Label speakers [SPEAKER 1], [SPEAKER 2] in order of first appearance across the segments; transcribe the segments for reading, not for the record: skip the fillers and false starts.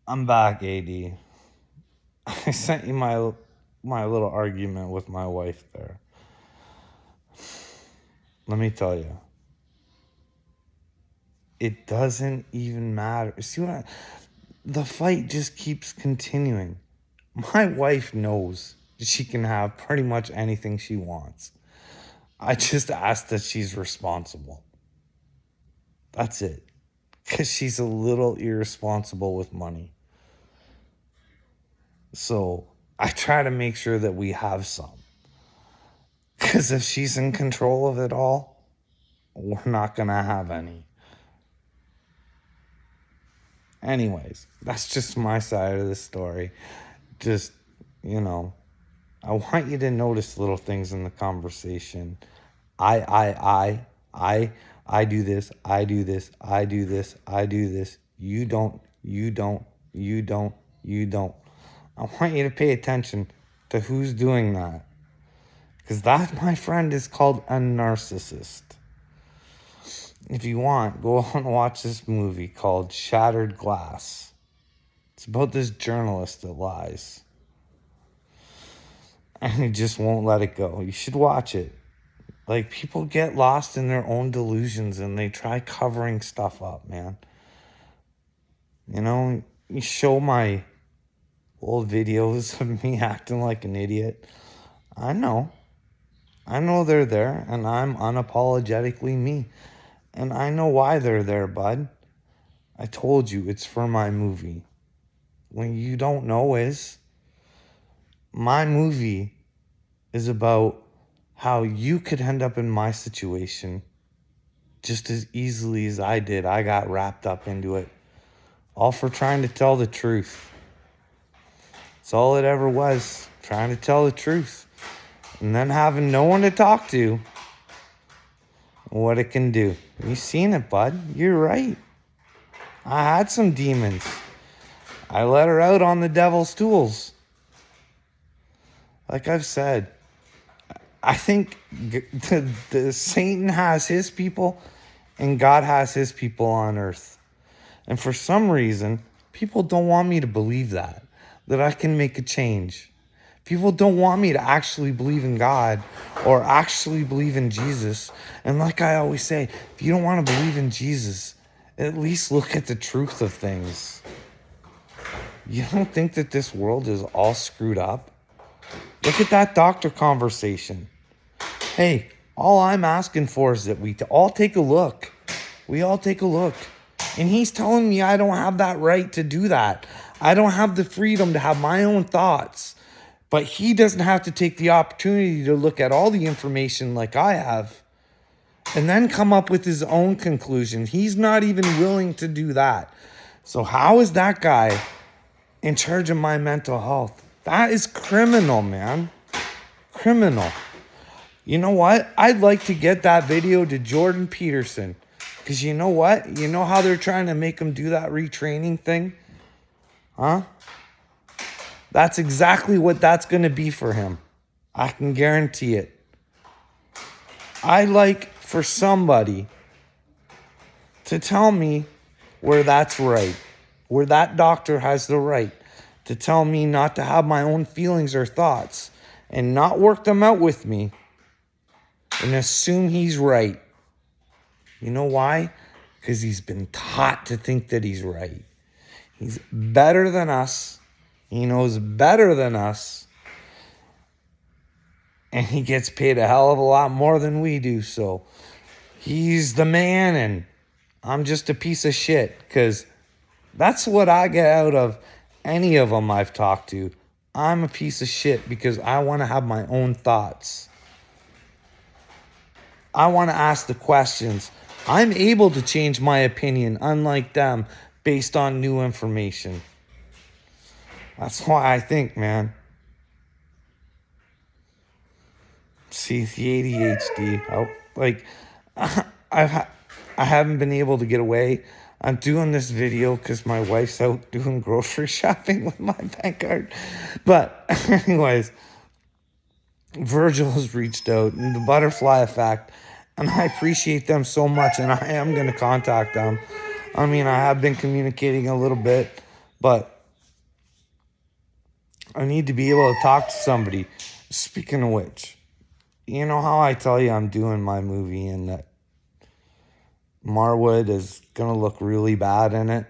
[SPEAKER 1] I'm back, AD. I sent you my little argument with my wife there. Let me tell you, it doesn't even matter. See what? The fight just keeps continuing. My wife knows she can have pretty much anything she wants. I just ask that she's responsible. That's it. Because she's a little irresponsible with money. So I try to make sure that we have some. Because if she's in control of it all, we're not going to have any. Anyways, that's just my side of the story. Just, you know, I want you to notice little things in the conversation. I do this, I do this, I do this, I do this. You don't, you don't, you don't, you don't. I want you to pay attention to who's doing that. Because that, my friend, is called a narcissist. If you want, go and watch this movie called Shattered Glass. It's about this journalist that lies. And he just won't let it go. You should watch it. Like, people get lost in their own delusions and they try covering stuff up, man. You know, you show my old videos of me acting like an idiot. I know they're there, and I'm unapologetically me. And I know why they're there, bud. I told you, it's for my movie. What you don't know is my movie is about how you could end up in my situation just as easily as I did. I got wrapped up into it, all for trying to tell the truth. It's all it ever was, trying to tell the truth. And then having no one to talk to, what it can do. You seen it, bud. You're right. I had some demons. I let her out on the devil's tools. Like I've said, I think the Satan has his people and God has his people on earth. And for some reason, people don't want me to believe that I can make a change. People don't want me to actually believe in God or actually believe in Jesus. And like I always say, if you don't want to believe in Jesus, at least look at the truth of things. You don't think that this world is all screwed up? Look at that doctor conversation. Hey, all I'm asking for is that we all take a look. We all take a look. And he's telling me I don't have that right to do that. I don't have the freedom to have my own thoughts. But he doesn't have to take the opportunity to look at all the information like I have and then come up with his own conclusion. He's not even willing to do that. So how is that guy in charge of my mental health? That is criminal, man. Criminal. You know what? I'd like to get that video to Jordan Peterson. Because you know what? You know how they're trying to make him do that retraining thing? Huh? That's exactly what that's going to be for him. I can guarantee it. I like for somebody to tell me where that's right, where that doctor has the right to tell me not to have my own feelings or thoughts and not work them out with me and assume he's right. You know why? Because he's been taught to think that he's right. He's better than us. He knows better than us. And he gets paid a hell of a lot more than we do. So he's the man and I'm just a piece of shit. Because that's what I get out of any of them I've talked to. I'm a piece of shit because I want to have my own thoughts. I want to ask the questions. I'm able to change my opinion, unlike them, based on new information. That's why I think, man. See, the ADHD. I haven't been able to get away. I'm doing this video because my wife's out doing grocery shopping with my bank card. But anyways, Virgil has reached out and the Butterfly Effect. And I appreciate them so much. And I am going to contact them. I mean, I have been communicating a little bit. But I need to be able to talk to somebody. Speaking of which, you know how I tell you I'm doing my movie and that Marwood is going to look really bad in it?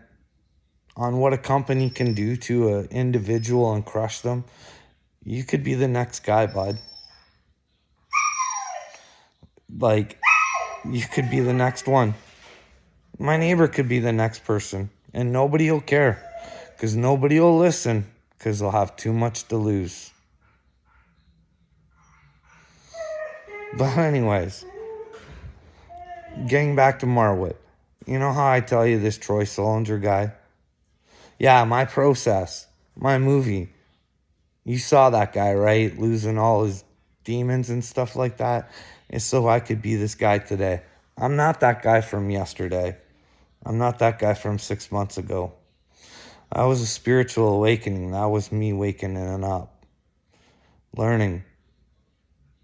[SPEAKER 1] On what a company can do to an individual and crush them? You could be the next guy, bud. Like, you could be the next one. My neighbor could be the next person. And nobody will care. Because nobody will listen. Because they'll have too much to lose. But anyways, getting back to Marwood. You know how I tell you this Troy Solinger guy? Yeah, my process. My movie. You saw that guy, right? Losing all his demons and stuff like that. And so I could be this guy today. I'm not that guy from yesterday. I'm not that guy from 6 months ago. That was a spiritual awakening. That was me waking up. Learning.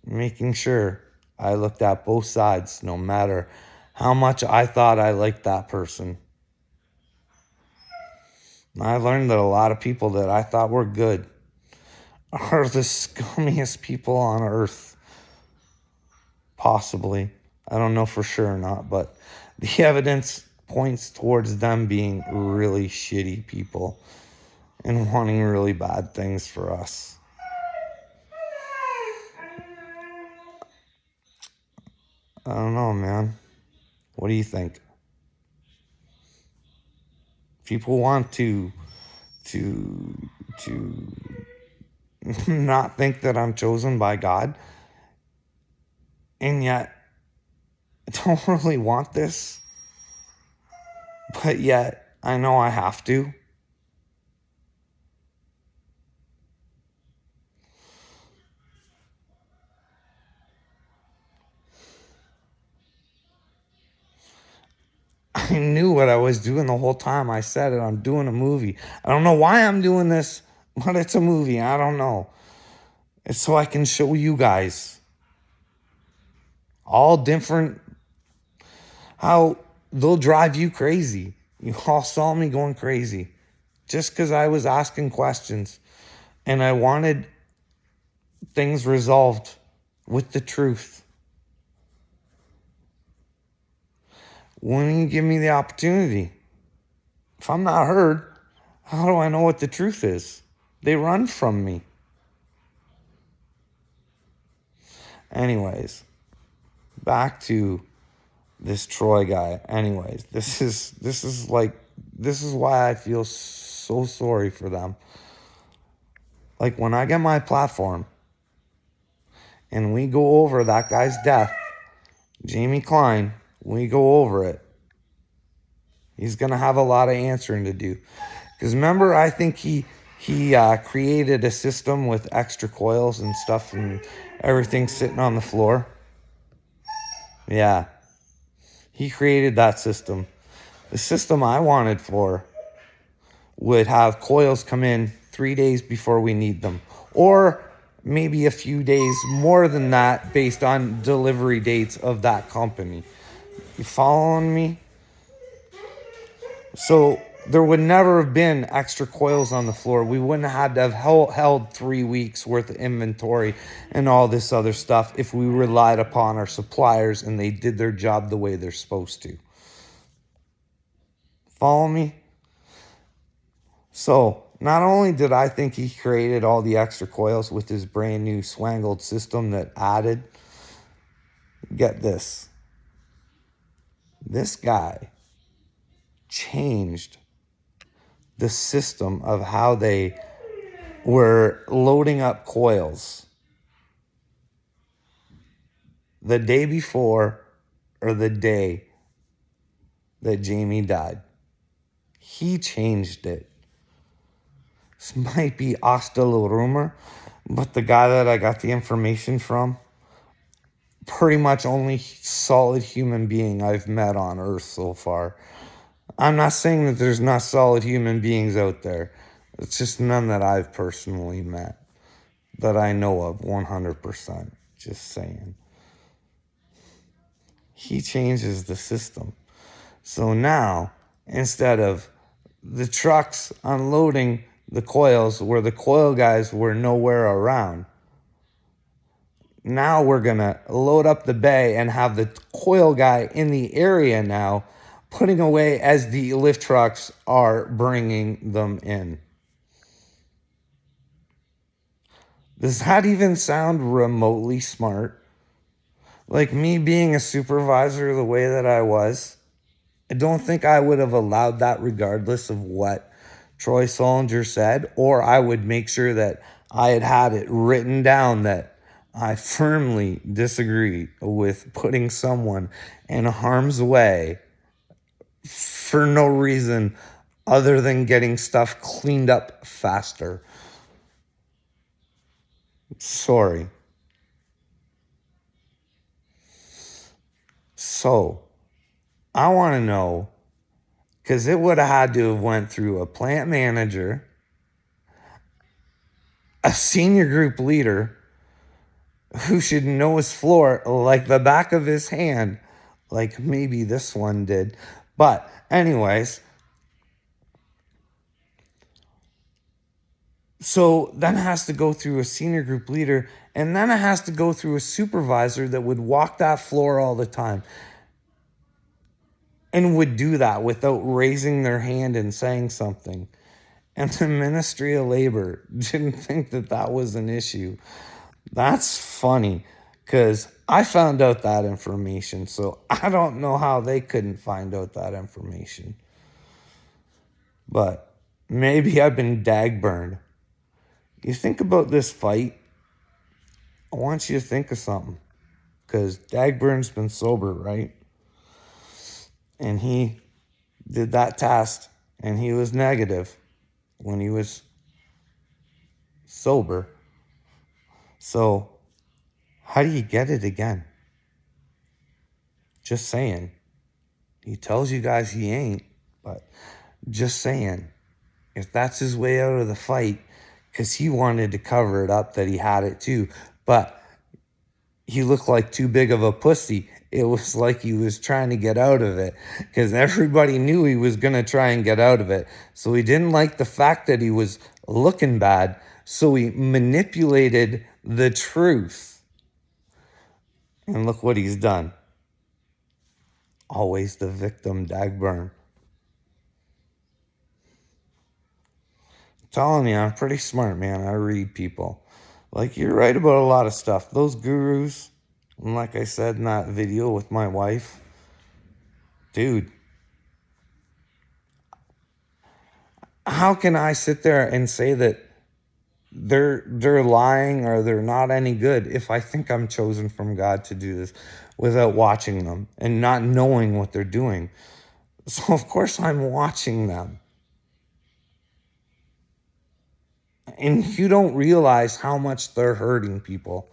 [SPEAKER 1] Making sure I looked at both sides, no matter how much I thought I liked that person. I learned that a lot of people that I thought were good are the scummiest people on earth. Possibly. I don't know for sure or not, but the evidence points towards them being really shitty people and wanting really bad things for us. I don't know, man. What do you think? People want to not think that I'm chosen by God, and yet I don't really want this, but yet I know I have to. I knew what I was doing the whole time. I said it. I'm doing a movie. I don't know why I'm doing this, but it's a movie. I don't know. It's so I can show you guys all different, how they'll drive you crazy. You all saw me going crazy just because I was asking questions and I wanted things resolved with the truth. When you give me the opportunity, if I'm not heard, how do I know what the truth is? They run from me. Anyways, back to this Troy guy. Anyways, this is why I feel so sorry for them. Like when I get my platform and we go over that guy's death, Jamie Klein, we go over it. He's gonna have a lot of answering to do. Because remember, I think he created a system with extra coils and stuff and everything sitting on the floor. Yeah. He created that system. The system I wanted for would have coils come in 3 days before we need them. Or maybe a few days more than that based on delivery dates of that company. You following me? So there would never have been extra coils on the floor. We wouldn't have had to have held 3 weeks worth of inventory and all this other stuff if we relied upon our suppliers and they did their job the way they're supposed to. Follow me? So not only did I think he created all the extra coils with his brand new swangled system that added, get this, this guy changed the system of how they were loading up coils the day before or the day that Jamie died. He changed it. This might be hasta la rumor, but the guy that I got the information from, pretty much only solid human being I've met on Earth so far. I'm not saying that there's not solid human beings out there. It's just none that I've personally met that I know of 100%. Just saying. He changes the system. So now, instead of the trucks unloading the coils where the coil guys were nowhere around. Now we're going to load up the bay and have the coil guy in the area now putting away as the lift trucks are bringing them in. Does that even sound remotely smart? Like me being a supervisor the way that I was, I don't think I would have allowed that regardless of what Troy Solinger said, or I would make sure that I had it written down that I firmly disagree with putting someone in harm's way for no reason other than getting stuff cleaned up faster. Sorry. So, I want to know, because it would have had to have went through a plant manager, a senior group leader who should know his floor like the back of his hand, like maybe this one did. But anyways, so then it has to go through a senior group leader, and then it has to go through a supervisor that would walk that floor all the time and would do that without raising their hand and saying something. And the Ministry of Labor didn't think that that was an issue. That's funny, because I found out that information, so I don't know how they couldn't find out that information. But maybe I've been dag burned. You think about this fight, I want you to think of something, because Dagburn's been sober, right? And he did that test, and he was negative when he was sober. So how do you get it again? Just saying. He tells you guys he ain't, but just saying. If that's his way out of the fight, because he wanted to cover it up that he had it too, but he looked like too big of a pussy. It was like he was trying to get out of it, because everybody knew he was going to try and get out of it. So he didn't like the fact that he was looking bad, so he manipulated the truth. And look what he's done. Always the victim, Dagburn. Telling you, I'm pretty smart, man. I read people. Like, you're right about a lot of stuff. Those gurus, and like I said in that video with my wife, dude, how can I sit there and say that they're lying or they're not any good if I think I'm chosen from God to do this without watching them and not knowing what they're doing? So of course I'm watching them. And you don't realize how much they're hurting people.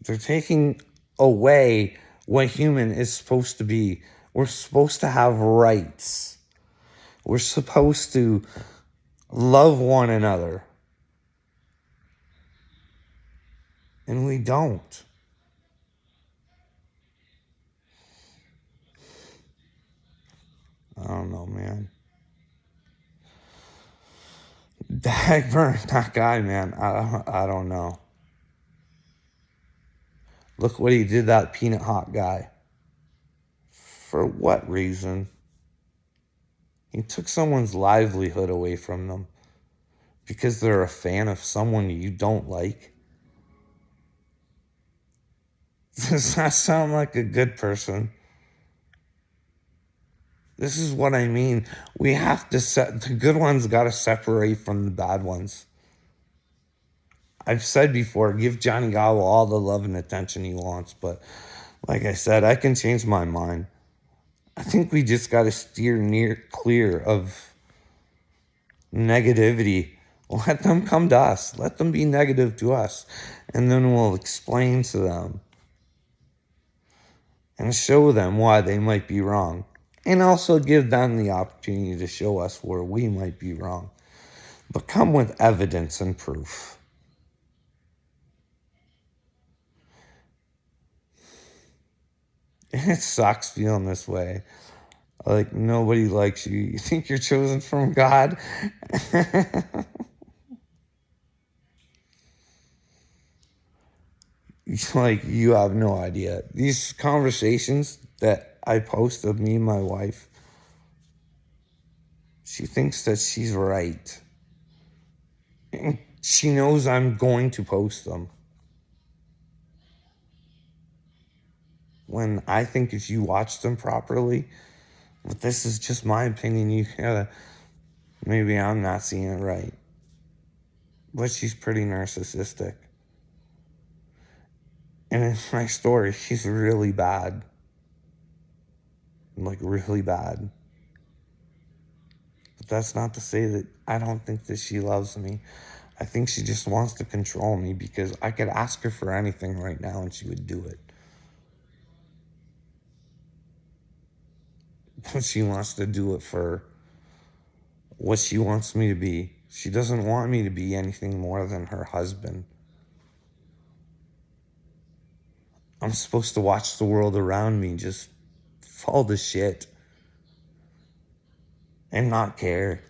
[SPEAKER 1] They're taking away what human is supposed to be. We're supposed to have rights. We're supposed to love one another. And we don't. I don't know, man. Dagburn, that guy, man. I don't know. Look what he did, that Peanut Hot guy. For what reason? He took someone's livelihood away from them because they're a fan of someone you don't like. Does that sound like a good person? This is what I mean. We have to the good ones got to separate from the bad ones. I've said before, give Johnny Gallo all the love and attention he wants, but like I said, I can change my mind. I think we just got to steer clear of negativity. Let them come to us. Let them be negative to us, and then we'll explain to them and show them why they might be wrong, and also give them the opportunity to show us where we might be wrong, but come with evidence and proof. It sucks feeling this way. Like, nobody likes you. You think you're chosen from God? Like, you have no idea. These conversations that I post of me and my wife, she thinks that she's right. And she knows I'm going to post them. When I think if you watch them properly, but this is just my opinion, you gotta, maybe I'm not seeing it right. But she's pretty narcissistic. And in my story, she's really bad. Like, really bad. But that's not to say that I don't think that she loves me. I think she just wants to control me because I could ask her for anything right now and she would do it. But she wants to do it for what she wants me to be. She doesn't want me to be anything more than her husband. I'm supposed to watch the world around me just fall to shit and not care.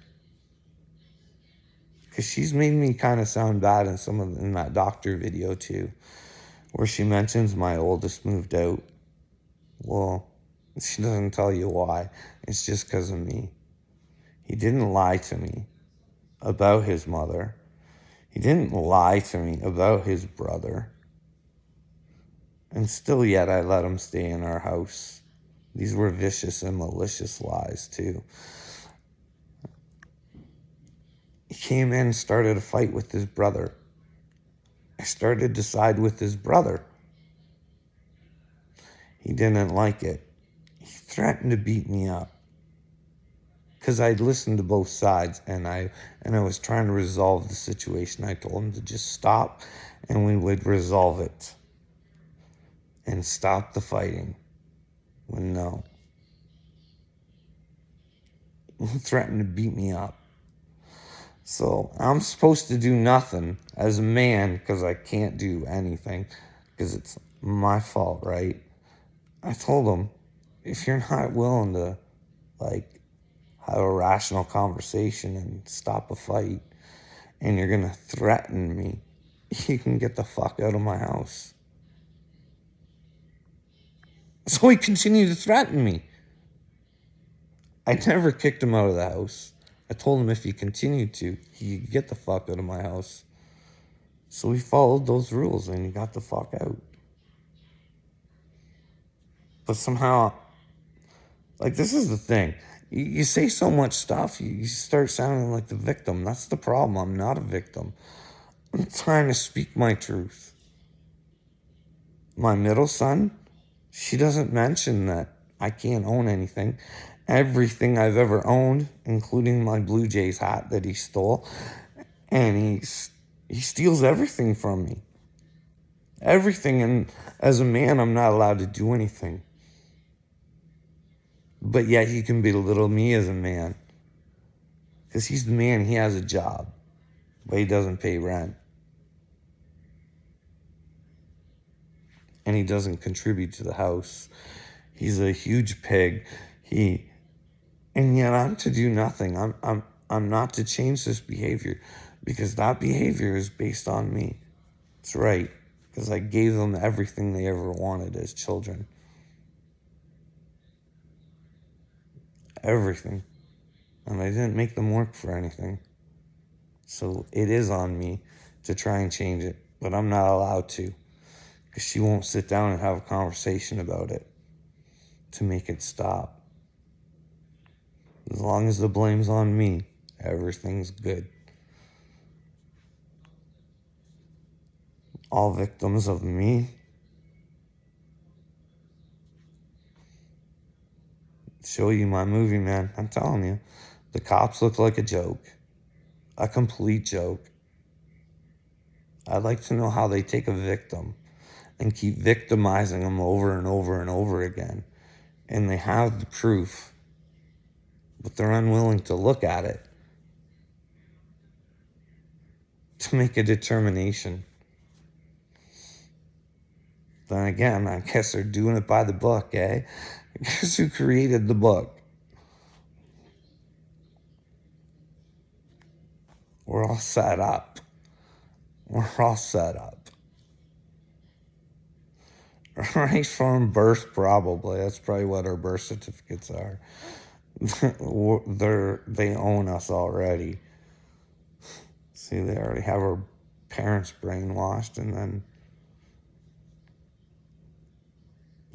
[SPEAKER 1] Because she's made me kind of sound bad in that doctor video too, where she mentions my oldest moved out. Well, she doesn't tell you why. It's just because of me. He didn't lie to me about his mother. He didn't lie to me about his brother. And still yet I let him stay in our house. These were vicious and malicious lies too. He came in and started a fight with his brother. I started to side with his brother. He didn't like it. He threatened to beat me up. Because I'd listened to both sides and I was trying to resolve the situation. I told him to just stop and we would resolve it. And stop the fighting. Well, no. He threatened to beat me up. So I'm supposed to do nothing as a man because I can't do anything because it's my fault, right? I told him, if you're not willing to, like, have a rational conversation and stop a fight and you're going to threaten me, you can get the fuck out of my house. So he continued to threaten me. I never kicked him out of the house. I told him if he continued to, he could get the fuck out of my house. So he followed those rules and he got the fuck out. But somehow, like, this is the thing. You say so much stuff, you start sounding like the victim. That's the problem. I'm not a victim. I'm trying to speak my truth. My middle son, she doesn't mention that I can't own anything. Everything I've ever owned, including my Blue Jays hat that he stole, and he steals everything from me. Everything, and as a man, I'm not allowed to do anything. But yet he can belittle me as a man. Because he's the man, he has a job, but he doesn't pay rent. And he doesn't contribute to the house. He's a huge pig. And yet I'm to do nothing. I'm not to change this behavior because that behavior is based on me. It's right, because I gave them everything they ever wanted as children. Everything. And I didn't make them work for anything. So it is on me to try and change it, but I'm not allowed to because she won't sit down and have a conversation about it to make it stop. As long as the blame's on me, everything's good. All victims of me. Show you my movie, man. I'm telling you, the cops look like a joke, a complete joke. I'd like to know how they take a victim and keep victimizing them over and over and over again. And they have the proof, but they're unwilling to look at it to make a determination. Then again, I guess they're doing it by the book, eh? Guess who created the book? We're all set up. We're all set up. Right from birth, probably. That's probably what our birth certificates are. They own us already. See, they already have our parents brainwashed, and then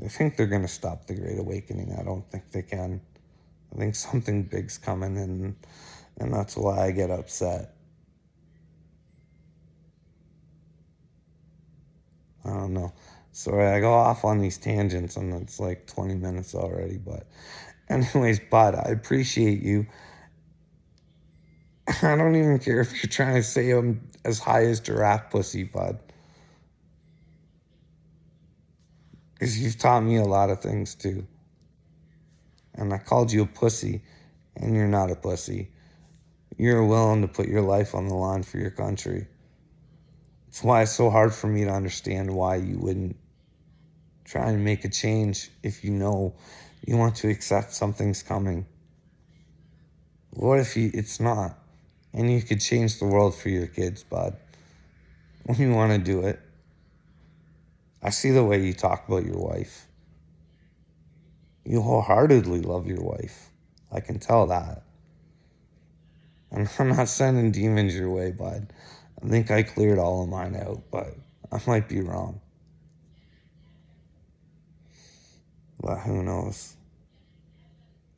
[SPEAKER 1] they think they're going to stop the Great Awakening. I don't think they can. I think something big's coming, and that's why I get upset. I don't know. Sorry, I go off on these tangents, and it's like 20 minutes already. But anyways, bud, I appreciate you. I don't even care if you're trying to say I'm as high as giraffe pussy, bud. Because you've taught me a lot of things, too. And I called you a pussy, and you're not a pussy. You're willing to put your life on the line for your country. It's why it's so hard for me to understand why you wouldn't try and make a change if you know you want to accept something's coming. What if it's not? And you could change the world for your kids, bud. When you want to do it. I see the way you talk about your wife. You wholeheartedly love your wife. I can tell that. And I'm not sending demons your way, bud. I think I cleared all of mine out, but I might be wrong. But who knows?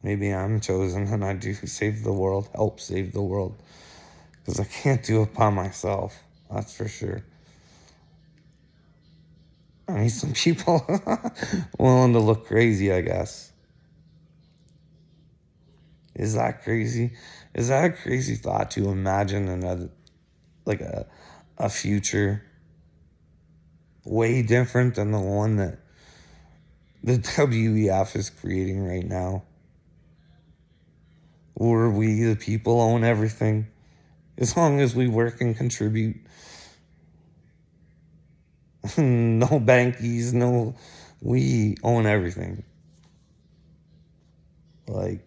[SPEAKER 1] Maybe I'm chosen and I do save the world, help save the world. Because I can't do it by myself. That's for sure. I need some people willing to look crazy, I guess. Is that crazy? Is that a crazy thought to imagine another, like a future way different than the one that the WEF is creating right now? Where we, the people, own everything. As long as we work and contribute. No bankies, no, we own everything. Like,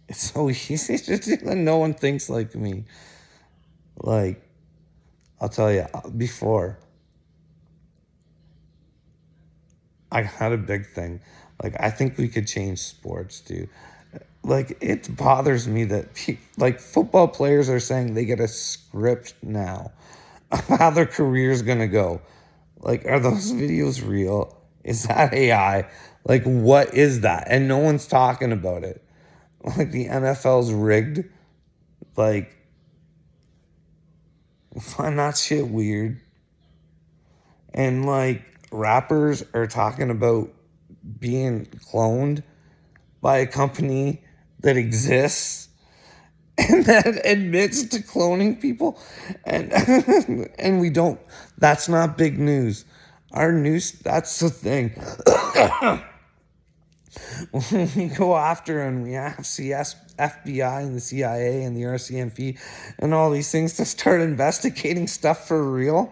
[SPEAKER 1] it's so easy to do, and no one thinks like me. Like, I'll tell you, before, I had a big thing. Like, I think we could change sports, too. Like, it bothers me that, like, football players are saying they get a script now of how their career's gonna go. Like, are those videos real? Is that AI? Like, what is that? And no one's talking about it. Like, the NFL's rigged. Like, I find that shit weird. And, like, rappers are talking about being cloned by a company that exists and that admits to cloning people. And and we don't, that's not big news. Our news, that's the thing. When we go after and we have FBI and the CIA and the RCMP and all these things to start investigating stuff for real,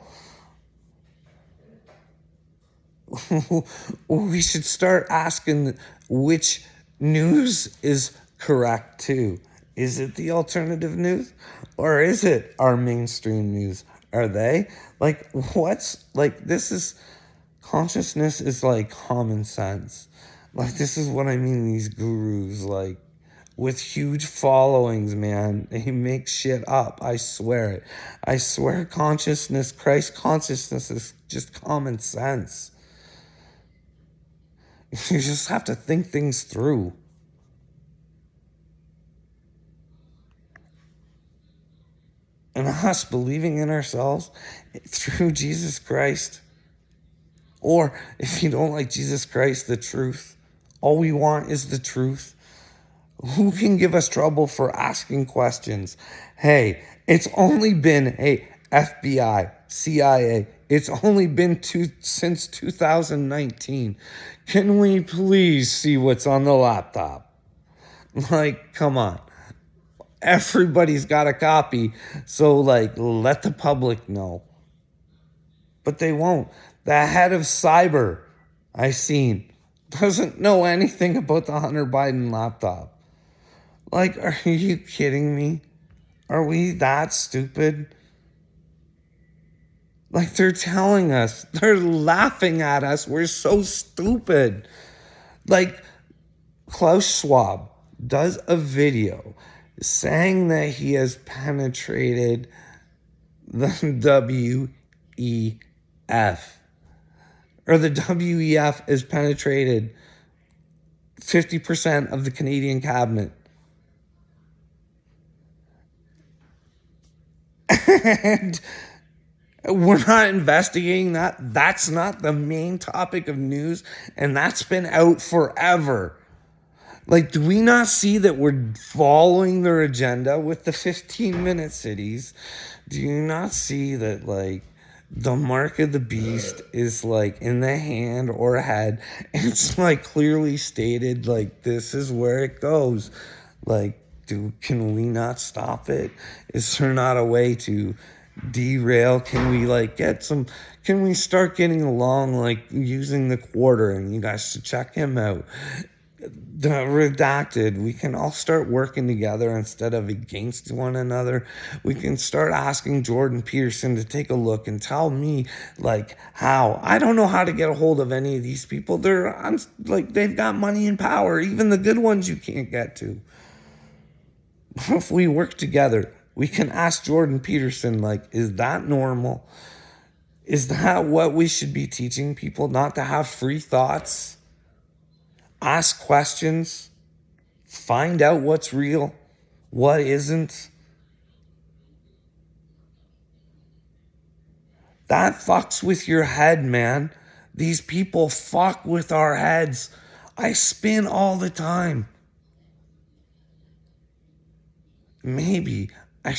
[SPEAKER 1] we should start asking which news is correct too. Is it the alternative news or is it our mainstream news? Are they like what's like this is consciousness is like common sense. Like this is what I mean, these gurus like with huge followings, man. They make shit up. I swear it. I swear consciousness, Christ consciousness is just common sense. You just have to think things through. And us believing in ourselves through Jesus Christ. Or if you don't like Jesus Christ, the truth. All we want is the truth. Who can give us trouble for asking questions? Hey, it's only been, FBI, CIA, it's only been since 2019. Can we please see what's on the laptop? Like, come on. Everybody's got a copy, so like, let the public know. But they won't. The head of cyber, I seen, doesn't know anything about the Hunter Biden laptop. Like, are you kidding me? Are we that stupid? Like they're telling us, they're laughing at us. We're so stupid. Like Klaus Schwab does a video saying that he has penetrated the WEF, or the WEF has penetrated 50% of the Canadian cabinet. And we're not investigating that. That's not the main topic of news, and that's been out forever. Like, do we not see that we're following their agenda with the 15-minute cities? Do you not see that, like, the mark of the beast is, like, in the hand or head? It's, like, clearly stated, like, this is where it goes. Like, can we not stop it? Is there not a way to derail? Can we, like, can we start getting along, like, using the quarter, and you guys should check him out? The redacted, we can all start working together instead of against one another. We can start asking Jordan Peterson to take a look and tell me, like, how. I don't know how to get a hold of any of these people. They've got money and power, even the good ones you can't get to. If we work together, we can ask Jordan Peterson, like, is that normal? Is that what we should be teaching people? Not to have free thoughts? Ask questions, find out what's real, what isn't. That fucks with your head, man. These people fuck with our heads. I spin all the time. Maybe I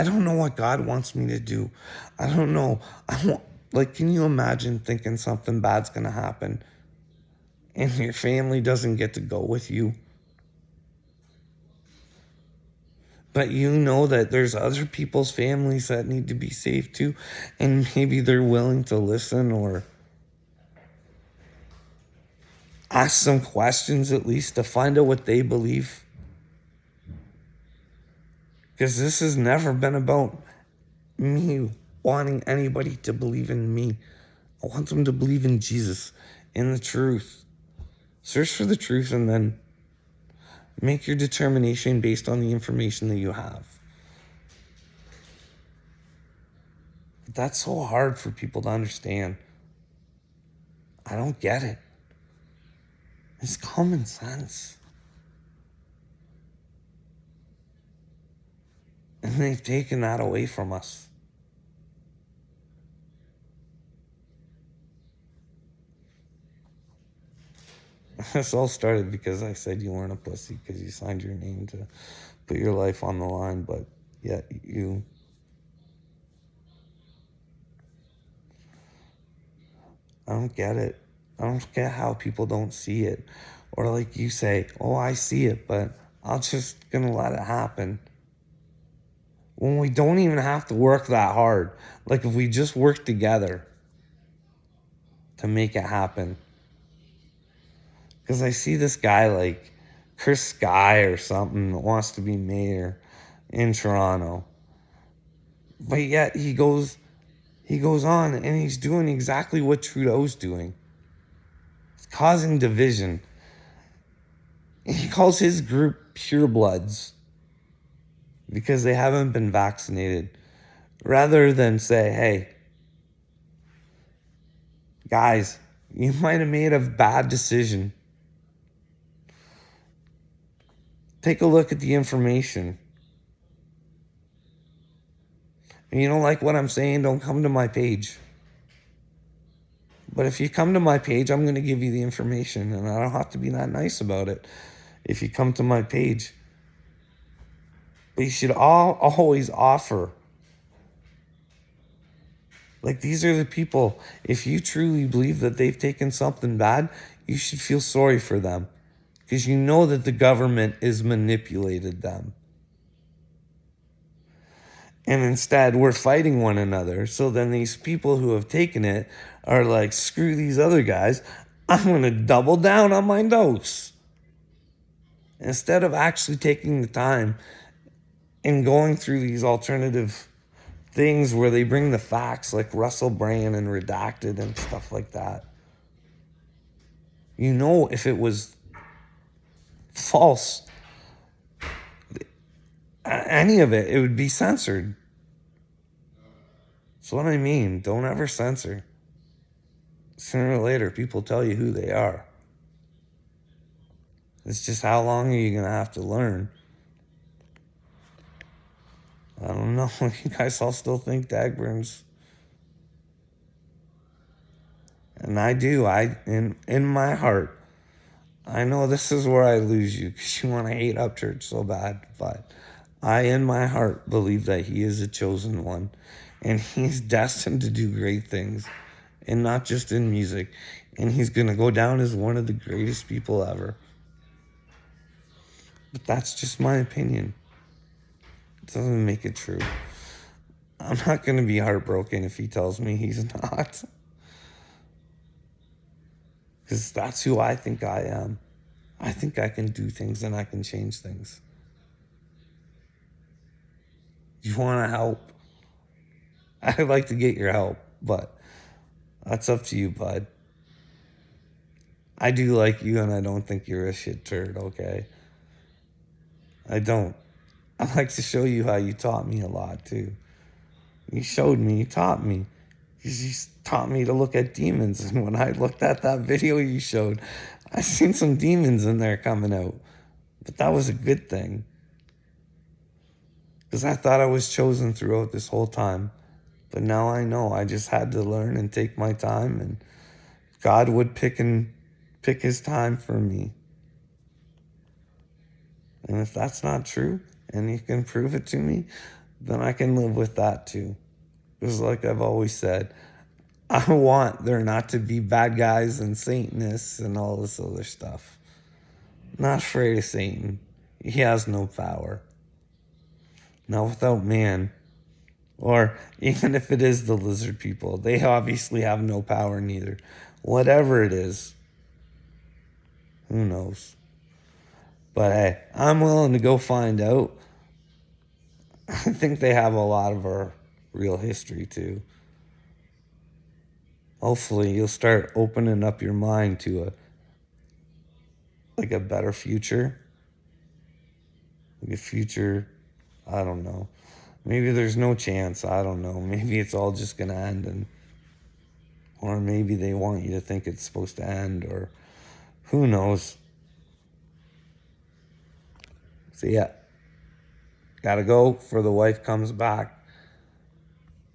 [SPEAKER 1] don't know what God wants me to do. I don't know. Can you imagine thinking something bad's gonna happen and your family doesn't get to go with you? But you know that there's other people's families that need to be saved too, and maybe they're willing to listen or ask some questions at least to find out what they believe. Because this has never been about me wanting anybody to believe in me. I want them to believe in Jesus, in the truth. Search for the truth and then make your determination based on the information that you have. That's so hard for people to understand. I don't get it. It's common sense. And they've taken that away from us. This all started because I said you weren't a pussy because you signed your name to put your life on the line, but yet I don't get it. I don't get how people don't see it. Or like you say, oh, I see it, but I'm just gonna let it happen. When we don't even have to work that hard. Like if we just work together to make it happen. Because I see this guy like Chris Sky or something that wants to be mayor in Toronto. But yet he goes on and he's doing exactly what Trudeau's doing. It's causing division. He calls his group purebloods because they haven't been vaccinated. Rather than say, hey, guys, you might have made a bad decision. Take a look at the information. And you don't like what I'm saying, don't come to my page. But if you come to my page, I'm going to give you the information, and I don't have to be that nice about it if you come to my page. But you should always offer. Like, these are the people, if you truly believe that they've taken something bad, you should feel sorry for them. Because you know that the government has manipulated them. And instead, we're fighting one another. So then these people who have taken it are like, screw these other guys. I'm going to double down on my dose. Instead of actually taking the time in going through these alternative things where they bring the facts like Russell Brand and Redacted and stuff like that. You know, if it was false, any of it, it would be censored. That's what I mean. Don't ever censor. Sooner or later, people tell you who they are. It's just how long are you going to have to learn? I don't know. You guys all still think Dagburn's. And I do. In my heart, I know this is where I lose you because you want to hate Upchurch so bad. But I, in my heart, believe that he is a chosen one. And he's destined to do great things. And not just in music. And he's going to go down as one of the greatest people ever. But that's just my opinion. It doesn't make it true. I'm not going to be heartbroken if he tells me he's not. Because that's who I think I am. I think I can do things and I can change things. You want to help? I'd like to get your help, but that's up to you, bud. I do like you and I don't think you're a shit turd, okay? I don't. I like to show you how you taught me a lot, too. You showed me, you taught me. You taught me to look at demons. And when I looked at that video you showed, I seen some demons in there coming out. But that was a good thing. Because I thought I was chosen throughout this whole time. But now I know I just had to learn and take my time. And God would pick his time for me. And if that's not true, and you can prove it to me, then I can live with that too. Because like I've always said, I want there not to be bad guys and Satanists and all this other stuff. I'm not afraid of Satan. He has no power. Not without man. Or even if it is the lizard people, they obviously have no power neither. Whatever it is, who knows? But hey, I'm willing to go find out. I think they have a lot of our real history too. Hopefully you'll start opening up your mind to a better future. Like a future, I don't know. Maybe there's no chance, I don't know. Maybe it's all just gonna end, or maybe they want you to think it's supposed to end, or who knows. So yeah, gotta go before the wife comes back.